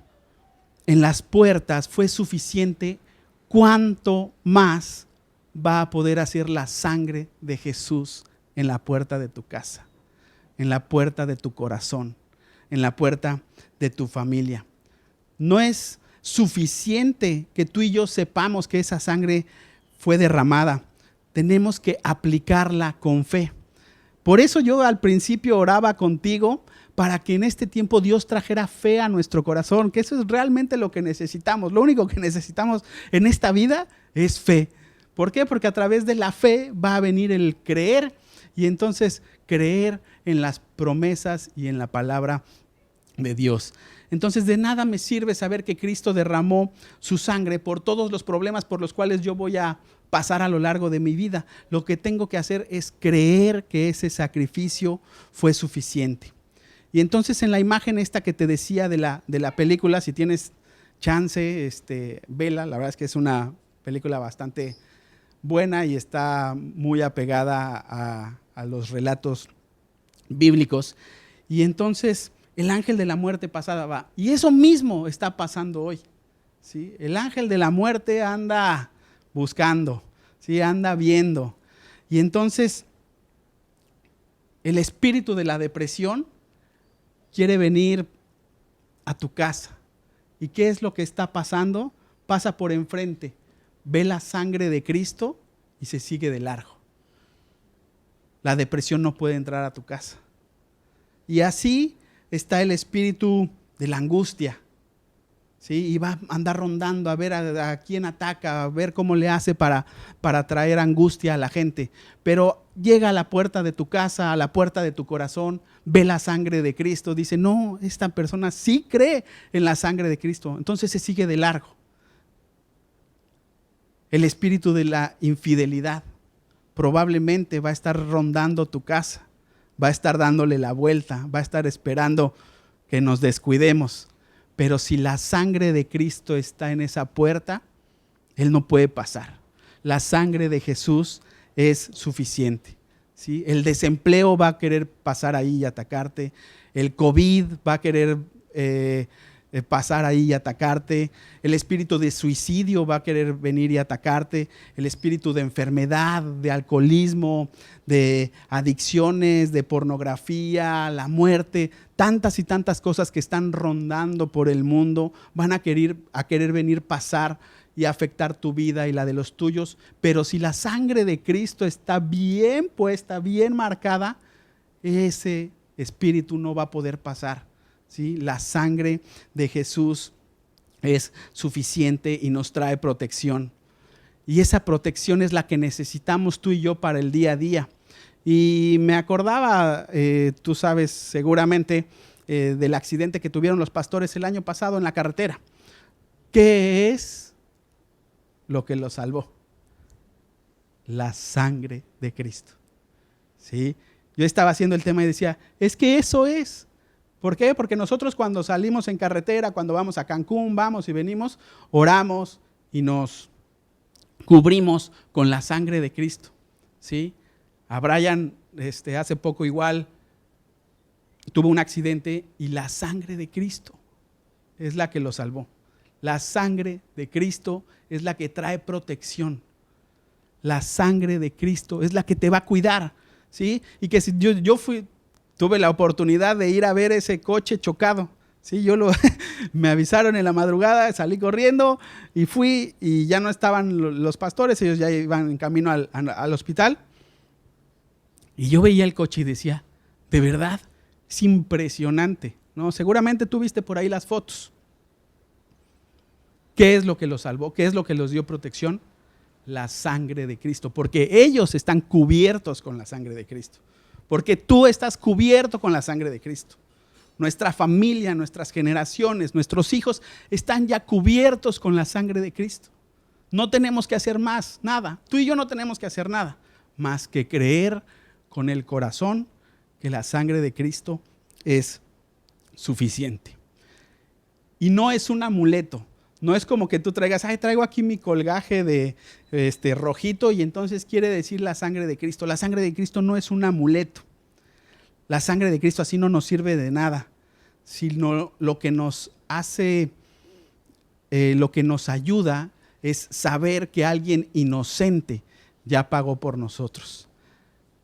[SPEAKER 1] en las puertas fue suficiente, ¿cuánto más va a poder hacer la sangre de Jesús en la puerta de tu casa, en la puerta de tu corazón, en la puerta de tu familia? No es suficiente que tú y yo sepamos que esa sangre fue derramada. Tenemos que aplicarla con fe. Por eso yo al principio oraba contigo para que en este tiempo Dios trajera fe a nuestro corazón, que eso es realmente lo que necesitamos. Lo único que necesitamos en esta vida es fe. ¿Por qué? Porque a través de la fe va a venir el creer, y entonces creer en las promesas y en la palabra de Dios. Entonces, de nada me sirve saber que Cristo derramó su sangre por todos los problemas por los cuales yo voy a pasar a lo largo de mi vida. Lo que tengo que hacer es creer que ese sacrificio fue suficiente. Y entonces, en la imagen esta que te decía de la película, si tienes chance, vela. La verdad es que es una película bastante buena y está muy apegada a los relatos bíblicos. Y entonces el ángel de la muerte pasada va. Y eso mismo está pasando hoy, ¿sí? El ángel de la muerte anda buscando, ¿sí? Anda viendo. Y entonces el espíritu de la depresión quiere venir a tu casa. ¿Y qué es lo que está pasando? Pasa por enfrente, ve la sangre de Cristo y se sigue de largo. La depresión no puede entrar a tu casa. Y así está el espíritu de la angustia, ¿sí? Y va a andar rondando a ver a quién ataca, a ver cómo le hace para traer angustia a la gente. Pero llega a la puerta de tu casa, a la puerta de tu corazón, ve la sangre de Cristo, dice: no, esta persona sí cree en la sangre de Cristo. Entonces se sigue de largo. El espíritu de la infidelidad probablemente va a estar rondando tu casa, va a estar dándole la vuelta, va a estar esperando que nos descuidemos. Pero si la sangre de Cristo está en esa puerta, Él no puede pasar. La sangre de Jesús es suficiente, ¿sí? El desempleo va a querer pasar ahí y atacarte. El COVID va a querer pasar ahí y atacarte. El espíritu de suicidio va a querer venir y atacarte. El espíritu de enfermedad, de alcoholismo, de adicciones, de pornografía, la muerte, tantas y tantas cosas que están rondando por el mundo van a querer venir pasar y afectar tu vida y la de los tuyos. Pero si la sangre de Cristo está bien puesta, bien marcada, ese espíritu no va a poder pasar, ¿sí? La sangre de Jesús es suficiente y nos trae protección. Y esa protección es la que necesitamos tú y yo para el día a día. Y me acordaba, tú sabes seguramente, del accidente que tuvieron los pastores el año pasado en la carretera. ¿Qué es lo que los salvó? La sangre de Cristo, ¿sí? Yo estaba haciendo el tema y decía, es que eso es. ¿Por qué? Porque nosotros cuando salimos en carretera, cuando vamos a Cancún, vamos y venimos, oramos y nos cubrimos con la sangre de Cristo, ¿sí? A Brian hace poco igual tuvo un accidente y la sangre de Cristo es la que lo salvó. La sangre de Cristo es la que trae protección. La sangre de Cristo es la que te va a cuidar, ¿sí? Y que si yo tuve la oportunidad de ir a ver ese coche chocado, ¿sí? Me avisaron en la madrugada, salí corriendo y fui y ya no estaban los pastores, ellos ya iban en camino al hospital. Y yo veía el coche y decía, de verdad, es impresionante, ¿no? Seguramente tú viste por ahí las fotos. ¿Qué es lo que los salvó? ¿Qué es lo que los dio protección? La sangre de Cristo, porque ellos están cubiertos con la sangre de Cristo. Porque tú estás cubierto con la sangre de Cristo. Nuestra familia, nuestras generaciones, nuestros hijos están ya cubiertos con la sangre de Cristo. No tenemos que hacer más, nada. Tú y yo no tenemos que hacer nada más que creer con el corazón que la sangre de Cristo es suficiente. Y no es un amuleto. No es como que tú traigas, traigo aquí mi colgaje de rojito y entonces quiere decir la sangre de Cristo. La sangre de Cristo no es un amuleto. La sangre de Cristo así no nos sirve de nada, sino lo que nos hace, lo que nos ayuda es saber que alguien inocente ya pagó por nosotros.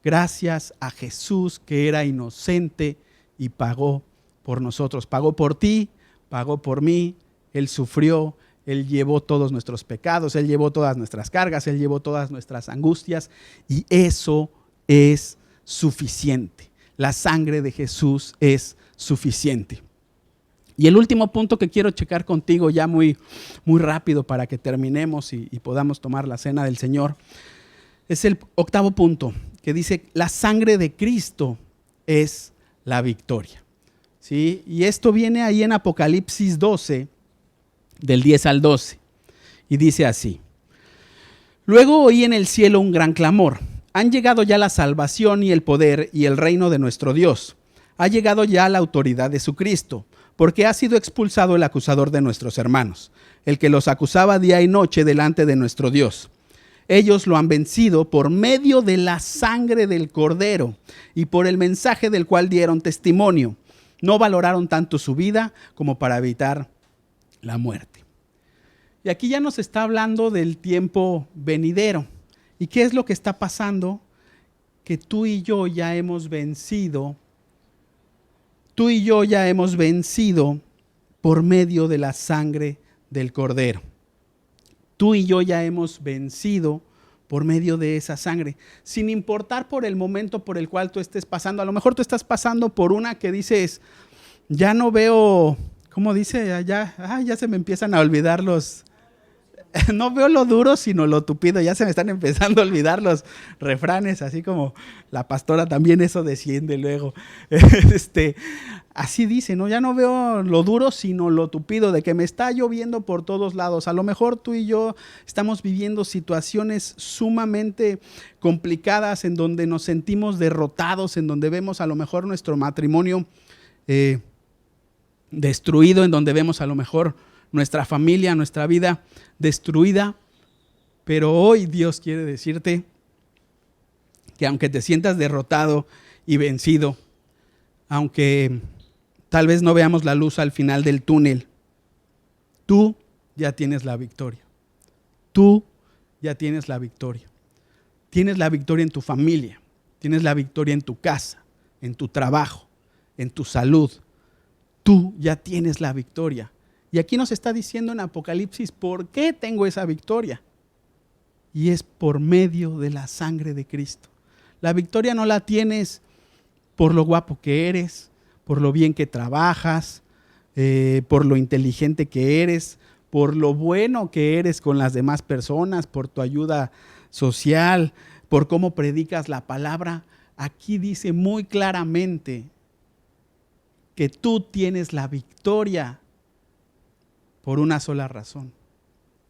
[SPEAKER 1] Gracias a Jesús que era inocente y pagó por nosotros. Pagó por ti, pagó por mí. Él sufrió, Él llevó todos nuestros pecados, Él llevó todas nuestras cargas, Él llevó todas nuestras angustias y eso es suficiente. La sangre de Jesús es suficiente. Y el último punto que quiero checar contigo ya muy, muy rápido para que terminemos y podamos tomar la cena del Señor, es el octavo punto que dice, la sangre de Cristo es la victoria, ¿sí? Y esto viene ahí en Apocalipsis 12, del 10 al 12, y dice así: luego oí en el cielo un gran clamor, han llegado ya la salvación y el poder y el reino de nuestro Dios, ha llegado ya la autoridad de su Cristo, porque ha sido expulsado el acusador de nuestros hermanos, el que los acusaba día y noche delante de nuestro Dios. Ellos lo han vencido por medio de la sangre del Cordero y por el mensaje del cual dieron testimonio. No valoraron tanto su vida como para evitar la muerte. Y aquí ya nos está hablando del tiempo venidero. ¿Y qué es lo que está pasando? Que tú y yo ya hemos vencido. Tú y yo ya hemos vencido por medio de la sangre del Cordero. Tú y yo ya hemos vencido por medio de esa sangre, sin importar por el momento por el cual tú estés pasando. A lo mejor tú estás pasando por una que dices, ya no veo, ¿cómo dice? Ya se me empiezan a olvidar no veo lo duro, sino lo tupido. Ya se me están empezando a olvidar los refranes, así como la pastora también eso desciende luego. Así dice, ¿no? Ya no veo lo duro, sino lo tupido, de que me está lloviendo por todos lados. A lo mejor tú y yo estamos viviendo situaciones sumamente complicadas en donde nos sentimos derrotados, en donde vemos a lo mejor nuestro matrimonio destruido, en donde vemos a lo mejor nuestra familia, nuestra vida destruida. Pero hoy Dios quiere decirte que aunque te sientas derrotado y vencido, aunque tal vez no veamos la luz al final del túnel, tú ya tienes la victoria. Tú ya tienes la victoria. Tienes la victoria en tu familia, tienes la victoria en tu casa, en tu trabajo, en tu salud. Tú ya tienes la victoria. Y aquí nos está diciendo en Apocalipsis, ¿por qué tengo esa victoria? Y es por medio de la sangre de Cristo. La victoria no la tienes por lo guapo que eres, por lo bien que trabajas, por lo inteligente que eres, por lo bueno que eres con las demás personas, por tu ayuda social, por cómo predicas la palabra. Aquí dice muy claramente que tú tienes la victoria por una sola razón,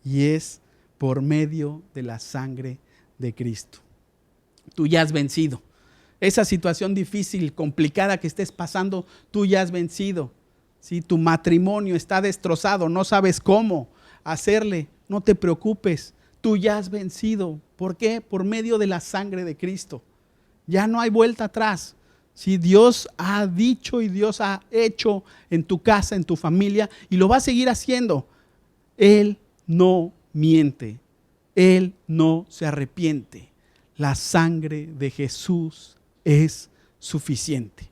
[SPEAKER 1] y es por medio de la sangre de Cristo. Tú ya has vencido. Esa situación difícil, complicada que estés pasando, tú ya has vencido. Si tu matrimonio está destrozado, no sabes cómo hacerle, no te preocupes, tú ya has vencido. ¿Por qué? Por medio de la sangre de Cristo. Ya no hay vuelta atrás. Si Dios ha dicho y Dios ha hecho en tu casa, en tu familia, y lo va a seguir haciendo, Él no miente, Él no se arrepiente. La sangre de Jesús es suficiente.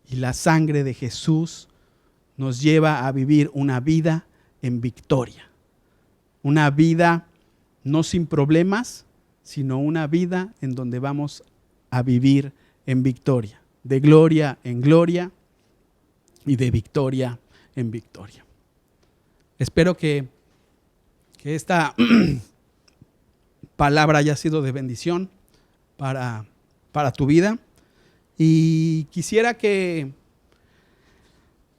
[SPEAKER 1] Y la sangre de Jesús nos lleva a vivir una vida en victoria. Una vida no sin problemas, sino una vida en donde vamos a vivir en victoria, de gloria en gloria y de victoria en victoria. Espero que esta palabra haya sido de bendición para tu vida, y quisiera que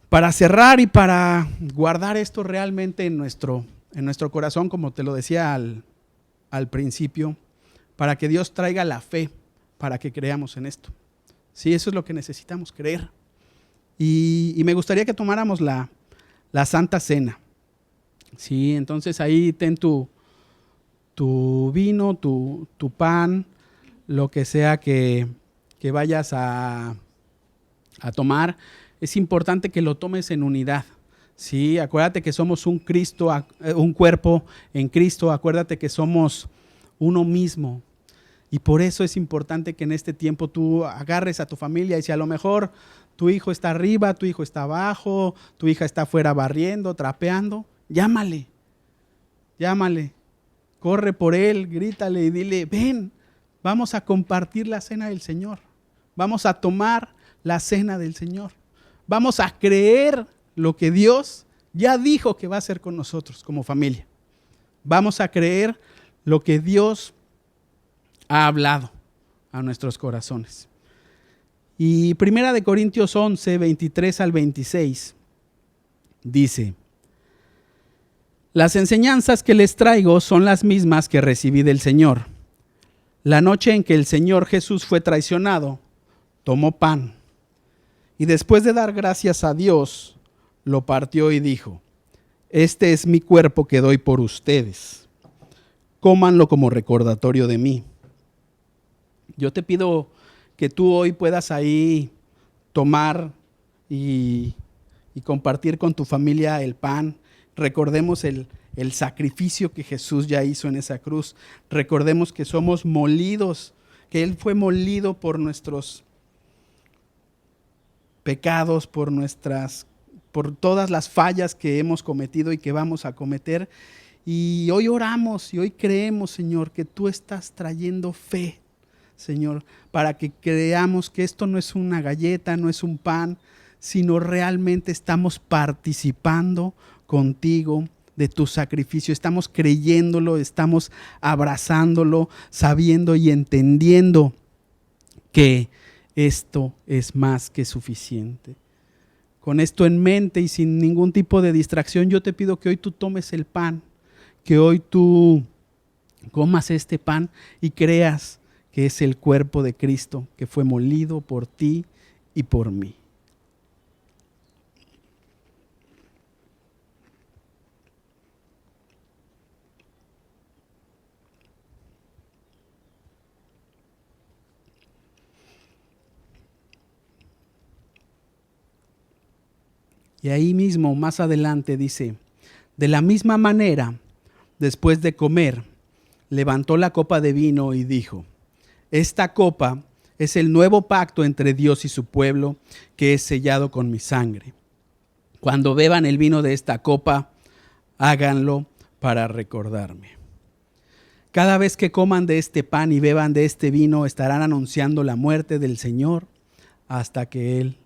[SPEAKER 1] para cerrar y para guardar esto realmente en nuestro corazón, como te lo decía al principio, para que Dios traiga la fe para que creamos en esto. Sí, eso es lo que necesitamos, creer. Y me gustaría que tomáramos la Santa Cena. Sí, entonces ahí ten tu vino, tu pan, lo que sea que vayas a tomar. Es importante que lo tomes en unidad. Sí, acuérdate que somos un cuerpo en Cristo. Acuérdate que somos uno mismo. Y por eso es importante que en este tiempo tú agarres a tu familia, y si a lo mejor tu hijo está arriba, tu hijo está abajo, tu hija está afuera barriendo, trapeando, llámale, corre por él, grítale y dile, ven, vamos a compartir la cena del Señor, vamos a tomar la cena del Señor, vamos a creer lo que Dios ya dijo que va a hacer con nosotros como familia, vamos a creer lo que Dios ha hablado a nuestros corazones. Y 1 Corintios 11, 23 al 26 dice: las enseñanzas que les traigo son las mismas que recibí del Señor. La noche en que el Señor Jesús fue traicionado, tomó pan y después de dar gracias a Dios, lo partió y dijo: este es mi cuerpo que doy por ustedes. Cómanlo como recordatorio de mí. Yo te pido que tú hoy puedas ahí tomar y compartir con tu familia el pan. Recordemos el sacrificio que Jesús ya hizo en esa cruz. Recordemos que somos molidos, que Él fue molido por nuestros pecados, por todas las fallas que hemos cometido y que vamos a cometer. Y hoy oramos y hoy creemos, Señor, que tú estás trayendo fe, Señor, para que creamos que esto no es una galleta, no es un pan, sino realmente estamos participando contigo de tu sacrificio, estamos creyéndolo, estamos abrazándolo, sabiendo y entendiendo que esto es más que suficiente. Con esto en mente y sin ningún tipo de distracción, yo te pido que hoy tú tomes el pan, que hoy tú comas este pan y creas que es el cuerpo de Cristo, que fue molido por ti y por mí. Y ahí mismo, más adelante, dice: de la misma manera, después de comer, levantó la copa de vino y dijo: esta copa es el nuevo pacto entre Dios y su pueblo, que es sellado con mi sangre. Cuando beban el vino de esta copa, háganlo para recordarme. Cada vez que coman de este pan y beban de este vino, estarán anunciando la muerte del Señor hasta que Él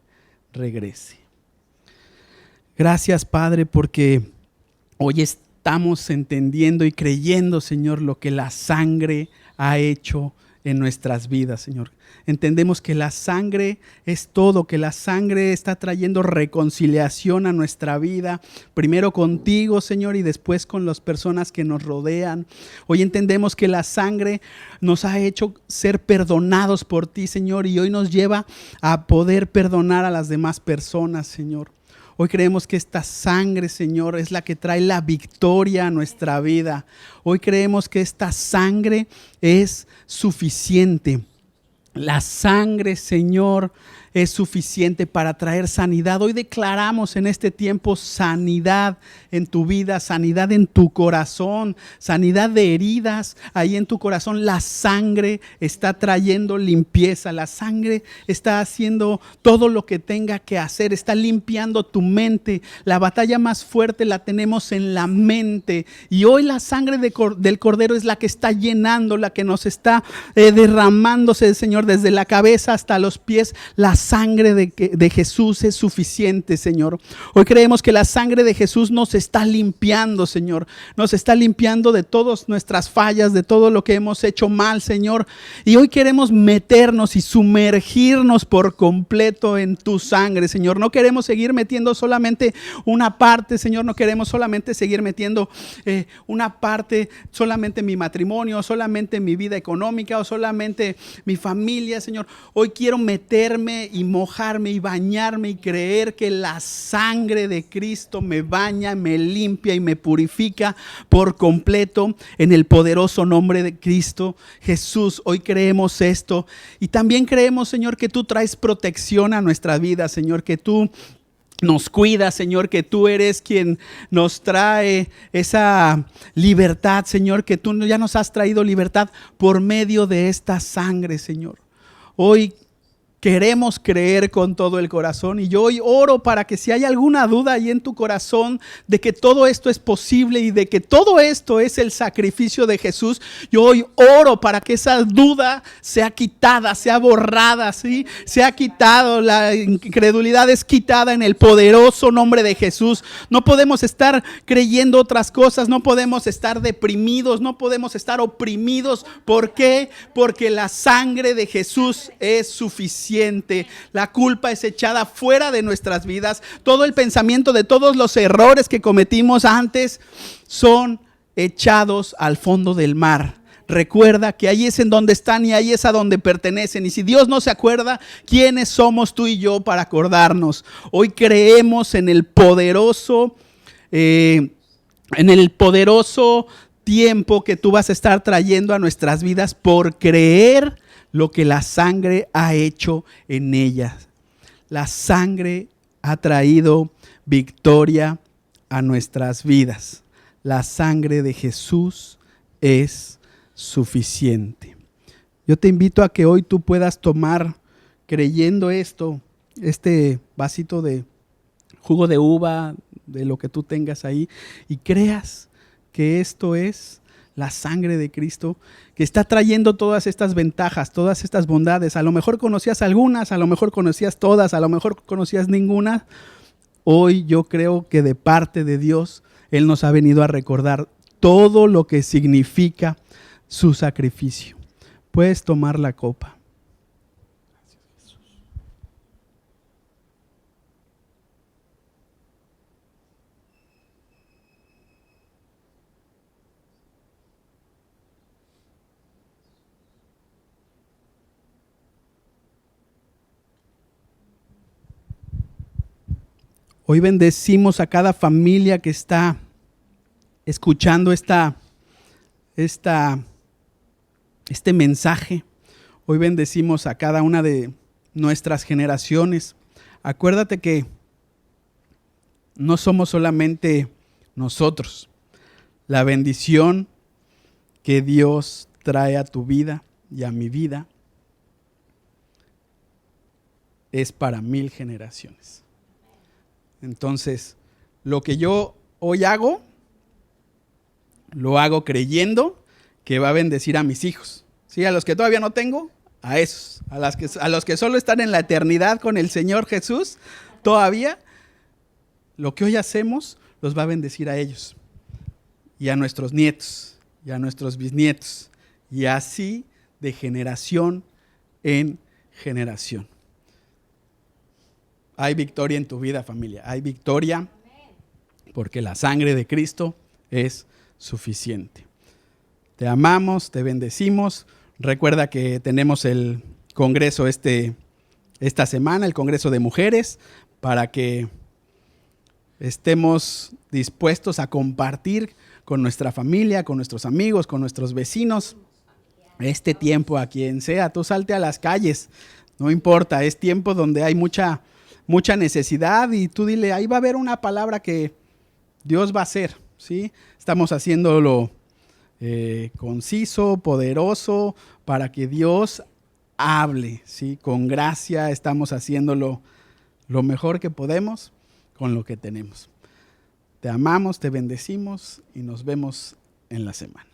[SPEAKER 1] regrese. Gracias, Padre, porque hoy estamos entendiendo y creyendo, Señor, lo que la sangre ha hecho en nuestras vidas, Señor. Entendemos que la sangre es todo, que la sangre está trayendo reconciliación a nuestra vida, primero contigo, Señor, y después con las personas que nos rodean. Hoy entendemos que la sangre nos ha hecho ser perdonados por ti, Señor, y hoy nos lleva a poder perdonar a las demás personas, Señor. Hoy creemos que esta sangre, Señor, es la que trae la victoria a nuestra vida. Hoy creemos que esta sangre es suficiente. La sangre, Señor, es suficiente para traer sanidad. Hoy declaramos en este tiempo sanidad en tu vida, sanidad en tu corazón, sanidad de heridas ahí en tu corazón. La sangre está trayendo limpieza, la sangre está haciendo todo lo que tenga que hacer, está limpiando tu mente. La batalla más fuerte la tenemos en la mente, y hoy la sangre del Cordero es la que está llenando, la que nos está derramándose, Señor, desde la cabeza hasta los pies. La sangre de Jesús es suficiente, Señor. Hoy creemos que la sangre de Jesús nos está limpiando, Señor. Nos está limpiando de todas nuestras fallas, de todo lo que hemos hecho mal, Señor. Y hoy queremos meternos y sumergirnos por completo en tu sangre, Señor. No queremos seguir metiendo solamente una parte, Señor. No queremos solamente seguir metiendo una parte, solamente mi matrimonio, solamente mi vida económica o solamente mi familia, Señor. Hoy quiero meterme y mojarme y bañarme y creer que la sangre de Cristo me baña, me limpia y me purifica por completo en el poderoso nombre de Cristo Jesús. Hoy creemos esto y también creemos, Señor, que tú traes protección a nuestra vida, Señor, que tú nos cuidas, Señor, que tú eres quien nos trae esa libertad, Señor, que tú ya nos has traído libertad por medio de esta sangre, Señor. Hoy queremos creer con todo el corazón, y yo hoy oro para que si hay alguna duda ahí en tu corazón de que todo esto es posible y de que todo esto es el sacrificio de Jesús, yo hoy oro para que esa duda sea quitada, sea borrada, ¿sí? Sea quitado, la incredulidad es quitada en el poderoso nombre de Jesús. No podemos estar creyendo otras cosas, no podemos estar deprimidos, no podemos estar oprimidos. ¿Por qué? Porque la sangre de Jesús es suficiente. La culpa es echada fuera de nuestras vidas. Todo el pensamiento de todos los errores que cometimos antes son echados al fondo del mar. Recuerda que ahí es en donde están y ahí es a donde pertenecen. Y si Dios no se acuerda, ¿quiénes somos tú y yo para acordarnos? Hoy creemos en el poderoso tiempo que tú vas a estar trayendo a nuestras vidas por creer lo que la sangre ha hecho en ellas. La sangre ha traído victoria a nuestras vidas. La sangre de Jesús es suficiente. Yo te invito a que hoy tú puedas tomar, creyendo esto, este vasito de jugo de uva, de lo que tú tengas ahí, y creas que esto es la sangre de Cristo, que está trayendo todas estas ventajas, todas estas bondades. A lo mejor conocías algunas, a lo mejor conocías todas, a lo mejor conocías ninguna. hoy yo creo que de parte de Dios, Él nos ha venido a recordar todo lo que significa su sacrificio. Puedes tomar la copa. Hoy bendecimos a cada familia que está escuchando este mensaje. Hoy bendecimos a cada una de nuestras generaciones. Acuérdate que no somos solamente nosotros. La bendición que Dios trae a tu vida y a mi vida es para 1000 generaciones. Entonces, lo que yo hoy hago, lo hago creyendo que va a bendecir a mis hijos. ¿Sí? A los que todavía no tengo, a esos. A los que solo están en la eternidad con el Señor Jesús, todavía, lo que hoy hacemos los va a bendecir a ellos. Y a nuestros nietos, y a nuestros bisnietos. Y así de generación en generación. Hay victoria en tu vida, familia. Hay victoria porque la sangre de Cristo es suficiente. Te amamos, te bendecimos. Recuerda que tenemos el congreso esta semana, el congreso de mujeres, para que estemos dispuestos a compartir con nuestra familia, con nuestros amigos, con nuestros vecinos, este tiempo a quien sea. Tú salte a las calles, no importa, es tiempo donde hay mucha necesidad y tú dile, ahí va a haber una palabra que Dios va a hacer, ¿sí? Estamos haciéndolo conciso, poderoso, para que Dios hable, ¿sí? Con gracia estamos haciéndolo lo mejor que podemos con lo que tenemos. Te amamos, te bendecimos y nos vemos en la semana.